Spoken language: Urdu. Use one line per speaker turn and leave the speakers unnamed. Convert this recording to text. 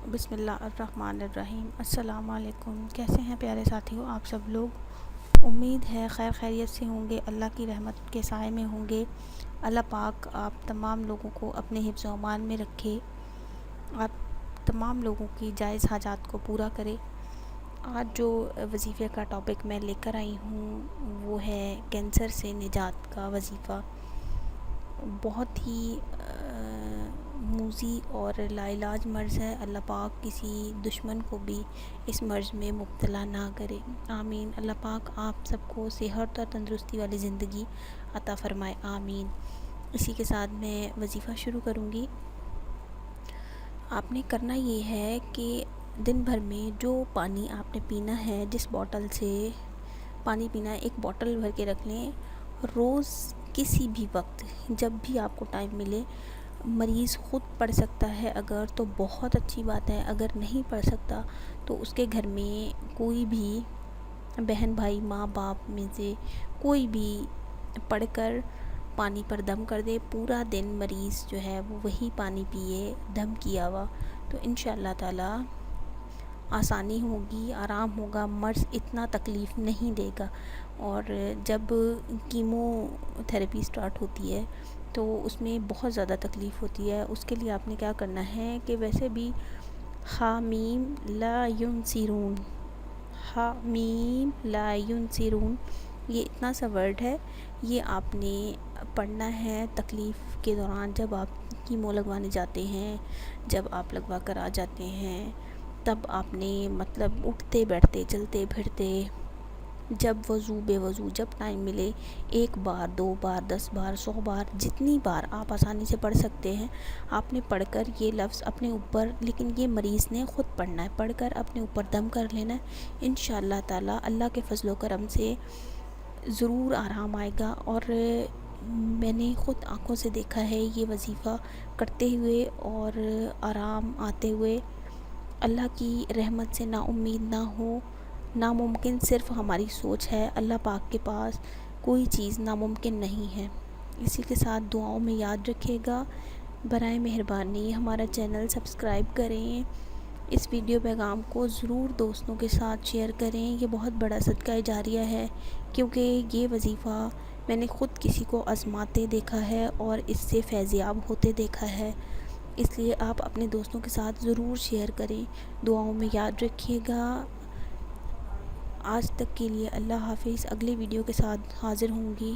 بسم اللہ الرحمن الرحیم۔ السلام علیکم، کیسے ہیں پیارے ساتھیوں آپ سب لوگ؟ امید ہے خیر خیریت سے ہوں گے، اللہ کی رحمت کے سائے میں ہوں گے۔ اللہ پاک آپ تمام لوگوں کو اپنے حفظ و امان میں رکھے، آپ تمام لوگوں کی جائز حاجات کو پورا کرے۔ آج جو وظیفے کا ٹاپک میں لے کر آئی ہوں وہ ہے کینسر سے نجات کا وظیفہ۔ بہت ہی موذی اور لا علاج مرض ہے۔ اللہ پاک کسی دشمن کو بھی اس مرض میں مبتلا نہ کرے، آمین۔ اللہ پاک آپ سب کو صحت اور تندرستی والی زندگی عطا فرمائے، آمین۔ اسی کے ساتھ میں وظیفہ شروع کروں گی۔ آپ نے کرنا یہ ہے کہ دن بھر میں جو پانی آپ نے پینا ہے، جس بوٹل سے پانی پینا ہے، ایک بوٹل بھر کے رکھ لیں۔ روز کسی بھی وقت جب بھی آپ کو ٹائم ملے، مریض خود پڑھ سکتا ہے اگر تو بہت اچھی بات ہے، اگر نہیں پڑھ سکتا تو اس کے گھر میں کوئی بھی بہن بھائی ماں باپ میں سے کوئی بھی پڑھ کر پانی پر دم کر دے۔ پورا دن مریض جو ہے وہ وہی پانی پیے دم کیا ہوا، تو انشاءاللہ تعالی آسانی ہوگی، آرام ہوگا، مرض اتنا تکلیف نہیں دے گا۔ اور جب کیمو تھراپی سٹارٹ ہوتی ہے تو اس میں بہت زیادہ تکلیف ہوتی ہے۔ اس کے لیے آپ نے کیا کرنا ہے کہ ویسے بھی حامیم لا ینصرون، حامیم لا ینصرون، یہ اتنا سا ورڈ ہے، یہ آپ نے پڑھنا ہے تکلیف کے دوران۔ جب آپ کیمو لگوانے جاتے ہیں، جب آپ لگوا کر آ جاتے ہیں، تب آپ نے مطلب اٹھتے بیٹھتے چلتے پھرتے جب وضو بے وضو جب ٹائم ملے، 1 بار 2 بار 10 بار 100 بار جتنی بار آپ آسانی سے پڑھ سکتے ہیں، آپ نے پڑھ کر یہ لفظ اپنے اوپر، لیکن یہ مریض نے خود پڑھنا ہے، پڑھ کر اپنے اوپر دم کر لینا ہے۔ انشاءاللہ تعالی اللہ کے فضل و کرم سے ضرور آرام آئے گا۔ اور میں نے خود آنکھوں سے دیکھا ہے یہ وظیفہ کرتے ہوئے اور آرام آتے ہوئے۔ اللہ کی رحمت سے نا امید نہ ہو، ناممکن صرف ہماری سوچ ہے، اللہ پاک کے پاس کوئی چیز ناممکن نہیں ہے۔ اسی کے ساتھ دعاؤں میں یاد رکھیے گا، برائے مہربانی ہمارا چینل سبسکرائب کریں، اس ویڈیو پیغام کو ضرور دوستوں کے ساتھ شیئر کریں۔ یہ بہت بڑا صدقہ جاریہ ہے، کیونکہ یہ وظیفہ میں نے خود کسی کو آزماتے دیکھا ہے اور اس سے فیضیاب ہوتے دیکھا ہے، اس لیے آپ اپنے دوستوں کے ساتھ ضرور شیئر کریں۔ دعاؤں میں یاد رکھیے گا۔ آج تک کے لیے اللہ حافظ، اگلے ویڈیو کے ساتھ حاضر ہوں گی۔